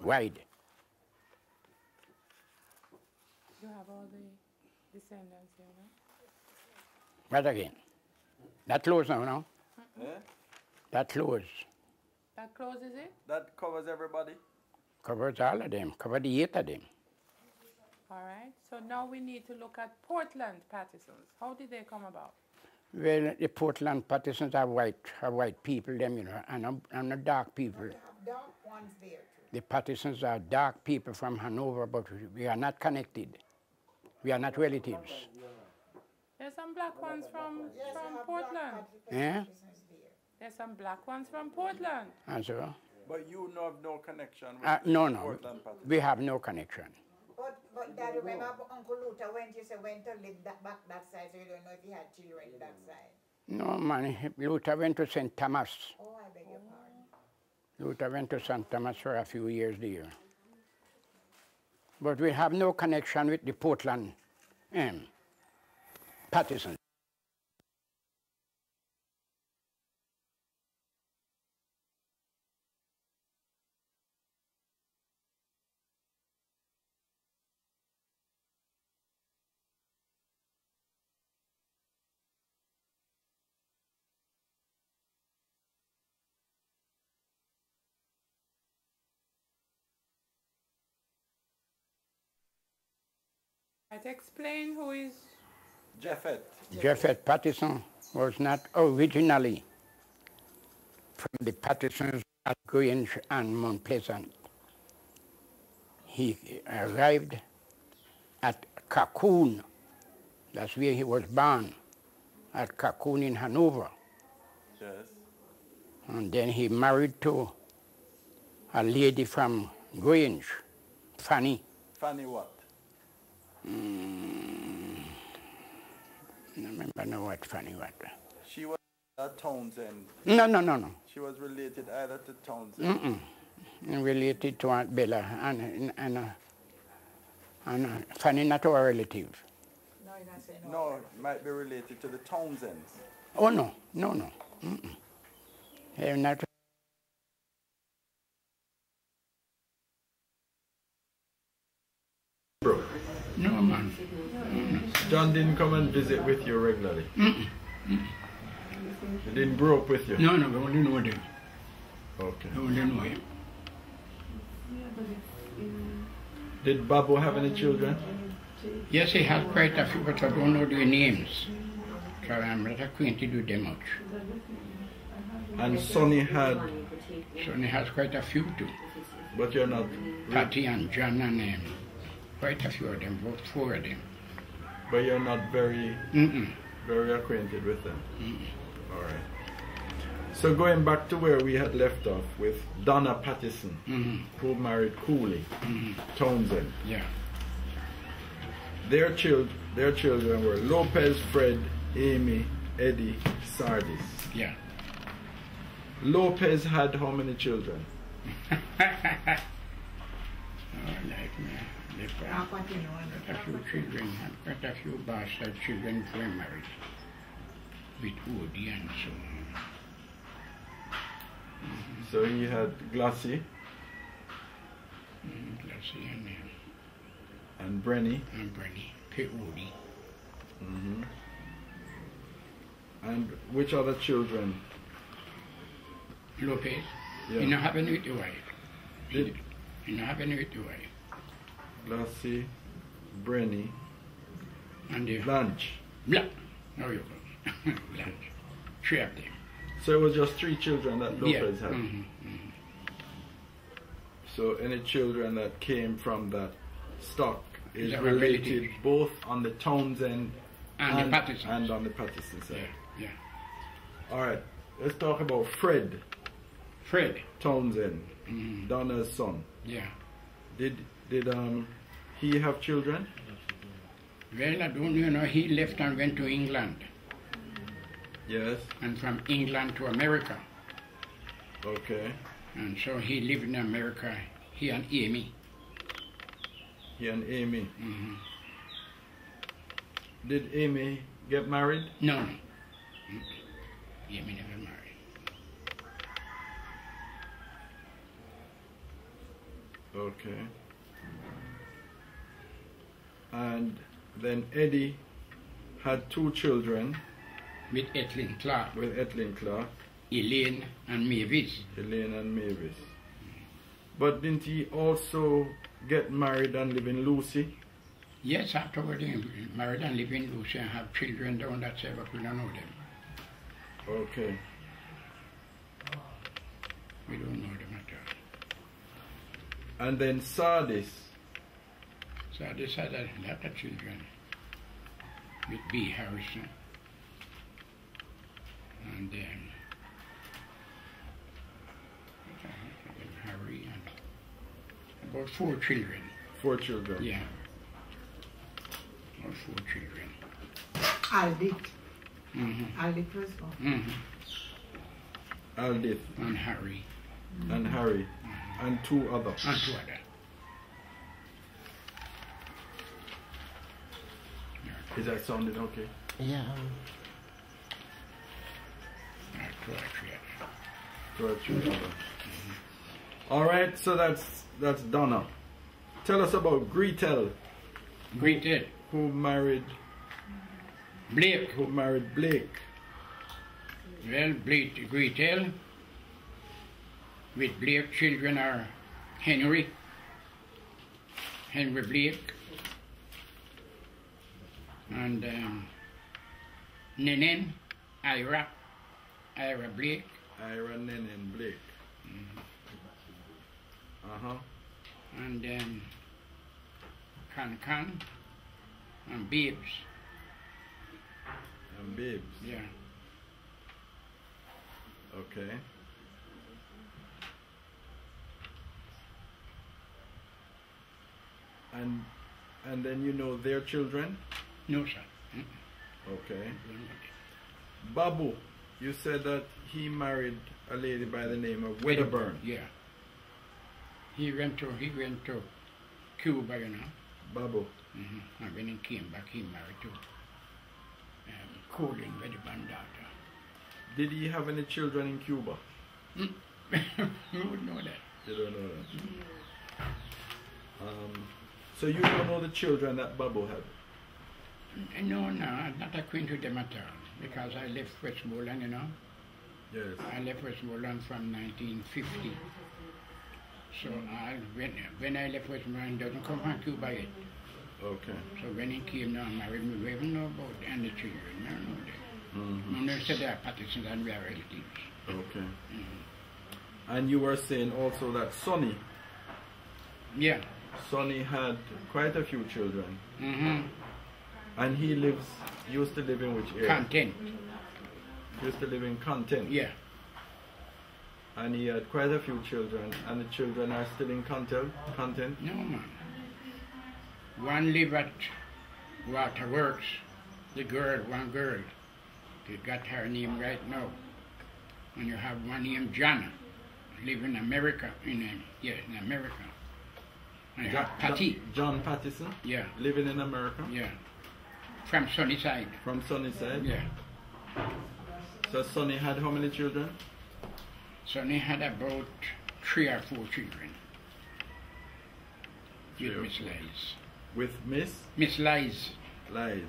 wide. You have all the descendants here, no? What again? That close now, no? Yeah? That close. That closes it? That covers everybody? Covers all of them, cover the 8 of them. All right. So now we need to look at Portland Pattersons. How did they come about? Well, the Portland Pattersons are white people, them, you know, and the dark people. Dark ones there too. The Pattersons are dark people from Hanover, but we are not connected. We are not relatives. There's some black ones from Portland. Yeah? There's some black ones from Portland. And so? But you have no connection with No, Portland Patterson? we have no connection. But Dad, remember Uncle Luther went to live back that side, so you don't know if he had children that side? No, man, Luther went to St. Thomas. Oh, I beg your pardon. Luther went to St. Thomas for a few years there. But we have no connection with the Portland Patterson. I'd explain who is... Japhet. Japhet Patterson was not originally from the Pattersons at Grange and Mount Pleasant. He arrived at Cocoon. That's where he was born, at Cocoon in Hanover. Yes. And then he married to a lady from Grange, Fanny. Fanny what? I remember no what Fanny what. She was at Townsend. No. She was related either to Townsend. Related to Aunt Bella and Fanny not our relative. No, you're not saying No, it might be related to the Townsends. Oh no. They're not. Bro, No man. John didn't come and visit with you regularly? He didn't grow up with you? No, we only know them. Okay. We only know him. Did Babu have any children? Yes, he has quite a few, but I don't know their names. So I'm not acquainted with them much. And Sonny had... Sonny has quite a few too. But you're not... Patty and John and quite a few of them, about 4 of them. But you're not very acquainted with them? All right. So going back to where we had left off with Donna Patterson, who married Cooley, Townsend. Yeah. Their children were Lopez, Fred, Amy, Eddie, Sardis. Yeah. Lopez had how many children? Quite a few children, quite a few bastard children before married, with Woody and so on. So he had Glassy. Glassy and Brenny. And Brenny, Pete Woody. And which other children? Lopez. Yeah. He not have any with the wife. He not have any with the wife. Glassy, Brenny, and Blanche. Blanche. Now you go. Blanche. 3 of them. So it was just 3 children that Lopez had. So any children that came from that stock is related both on the Townsend and the Patterson and on the Patterson side. Yeah. All right. Let's talk about Fred. Fred Townsend, Donna's son. Yeah. Did he have children? Well, I don't know. He left and went to England. Yes. And from England to America. Okay. And so he lived in America, he and Amy. He and Amy. Did Amy get married? No. Amy never married. Okay. And then Eddie had 2 children. With Ethelyn Clark. With Ethelyn Clark. Elaine and Mavis. Elaine and Mavis. But didn't he also get married and live in Lucy? Yes, afterward he married and live in Lucy and have children down that side, but we don't know them. Okay. We don't know them at all. And then Sardis. Sardis had a lot of children with B. Harrison. And then Harry and about 4 children. 4 children. Yeah. About 4 children. Aldith. Mm-hmm. Aldith was born. Mm-hmm. Aldith. And Harry. And Harry. And 2 others. And 2 others. Is that sounding okay? Yeah. 2 or 3 others. All right, so that's Donna. Tell us about Gretel. Gretel. Who married Blake. Who married Blake. Well, Gretel with Blake children are Henry Blake, and Nenen, Ira Blake. Ira, Nenen, Blake. Uh-huh. And Can and Babes. And Babes. Yeah. Okay. And then you know their children? No, sir. Okay. Babu, you said that he married a lady by the name of Wedderburn. Yeah. He went to Cuba, you know. Babu. Mm-hmm. And when he came back, he married to Colin Wedderburn daughter. Did he have any children in Cuba? You would know that. You don't know that. So you don't know the children that Babu had? No, I'm not acquainted with them at all, because I left Westmoreland, you know. Yes. I left Westmoreland from 1950. So when I left Westmoreland, he doesn't come from Cuba yet. Okay. So when he came down and married me, we didn't know about any children. I don't know them. And they said they are Pattersons and we are relatives. Okay. And you were saying also that Sonny. Yeah. Sonny had quite a few children. Mm-hmm. And he used to live in which area? Content. He used to live in Content. Yeah. And he had quite a few children, and the children are still in Content? No, man. One live at Waterworks. One girl. They got her name right now. And you have one named Jana, live in America, in America. And you have Patty. John Patterson? Yeah. Living in America? Yeah. From Sunnyside. From Sunnyside? Yeah. So Sonny had how many children? Sonny had about 3 or 4 children. With Miss Liz. With Miss? Miss Liz. Liz.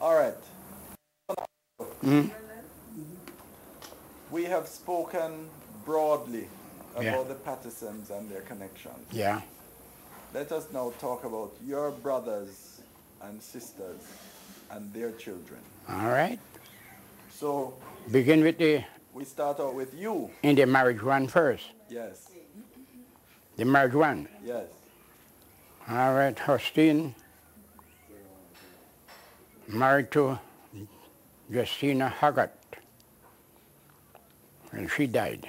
All right. We have spoken broadly about the Pattersons and their connections. Yeah. Let us now talk about your brothers and sisters and their children. All right. So Begin with we start out with you. in the marriage one first. Yes. The marriage one. Yes. All right, Hustin married to Justina Haggart, and she died.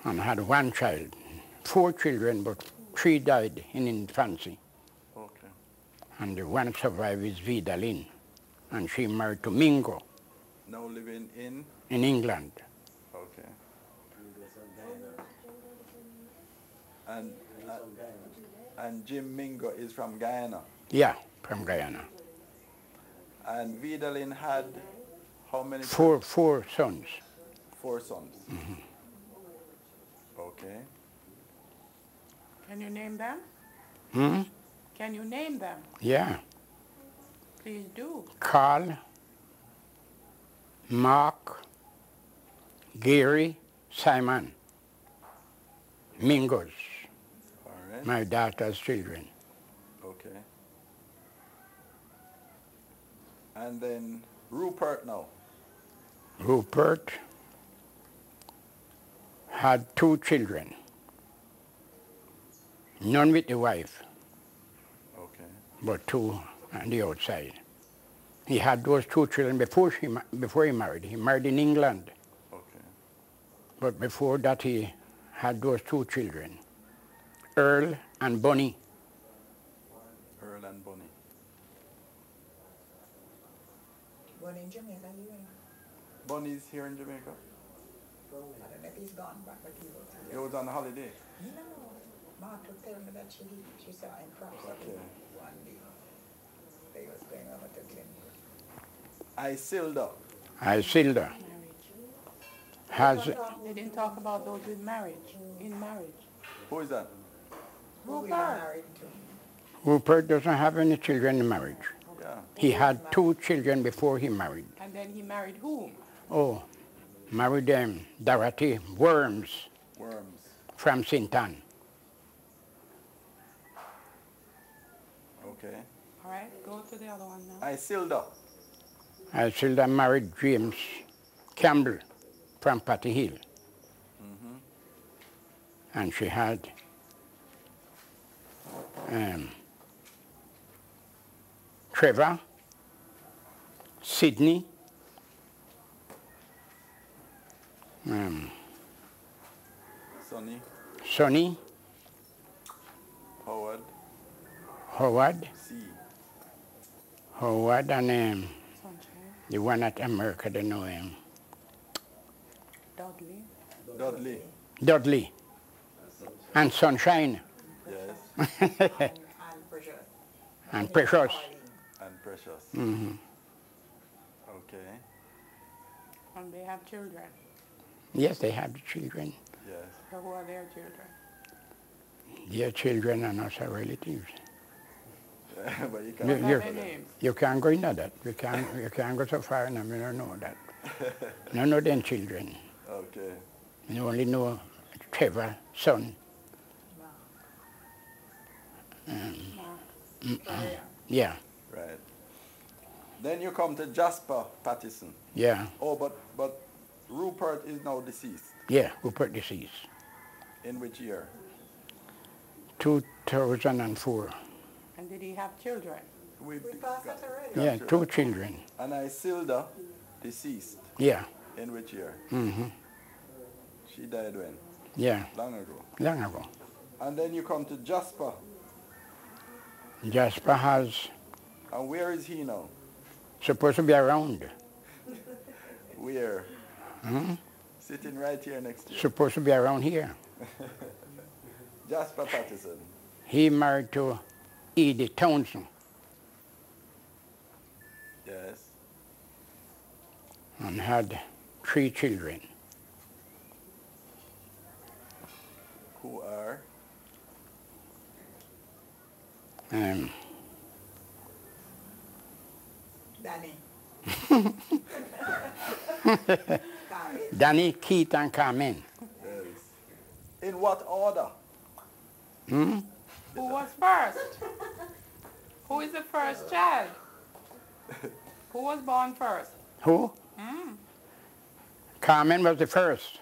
And had one child, 4 children, but 3 died in infancy. Okay. And the one survived is Vidalin, and she married to Mingo Now living in? in England. Okay. And Jim Mingo is from Guyana. Yeah, from Guyana. And Vidalin had how many? 4 sons. 4 sons. Okay. Can you name them? Hmm? Can you name them? Yeah. Please do. Carl, Mark, Gary, Simon, Mingos, All right. my daughter's children. Okay. And then Rupert now. Rupert had 2 children, none with the wife, Okay. but 2 on the outside. He had those 2 children before he married. He married in England, Okay. but before that he had those 2 children, Earl and Bonnie. Earl and Bonnie. Born in Jamaica, you know. Bonnie's here in Jamaica. I don't know if he's gone back, but he was He here. was on holiday. No, Mark was telling me that she saw him properly Okay. one day. They was going over to Glenwood. Isilda. Isilda has, They didn't talk about those with marriage, in marriage. Who is that? Who we Rupert. married to? Rupert doesn't have any children in marriage. Yeah. He had 2 children before he married. And then he married whom? Oh, married Dorothy Worms Worms. from St. Anne. Okay. All right, go to the other one now. Isilda. Isilda married James Campbell from Patty Hill. And she had Trevor, Sydney, Sonny. Sonny, Howard. Howard, C. Howard, and Sunshine, the one at America, they know Dudley, Dudley. Dudley, and Sunshine, Yes. And Precious. and Precious. And Precious. Okay. and they have children. Yes, they have children. Yes. So who are their children? Their children and us are relatives. But you You- can't. What are you- their names? You can't go into that. You can't go so far and I mean, don't know that. None of them children. Okay. You only know Trevor, son. Yeah, Right. Then you come to Jasper Patterson. yeah, Oh, but Rupert is now deceased. yeah, Rupert deceased. In which year? 2004. And did he have children? We We passed that already. Yeah, 2 children. And Isilda deceased. Yeah, In which year? She died when? yeah, Long ago. long ago. And then you come to Jasper. Jasper has And where is he now? supposed to be around. Where? Sitting right here next to you. Supposed to be around here. Jasper Patterson. He married to Edith Townsend Yes. and had 3 children. Who are? Danny. Danny, Keith, and Carmen. Yes. In what order? Who was first? Who is the first child? Who was born first? Who? Carmen was the first.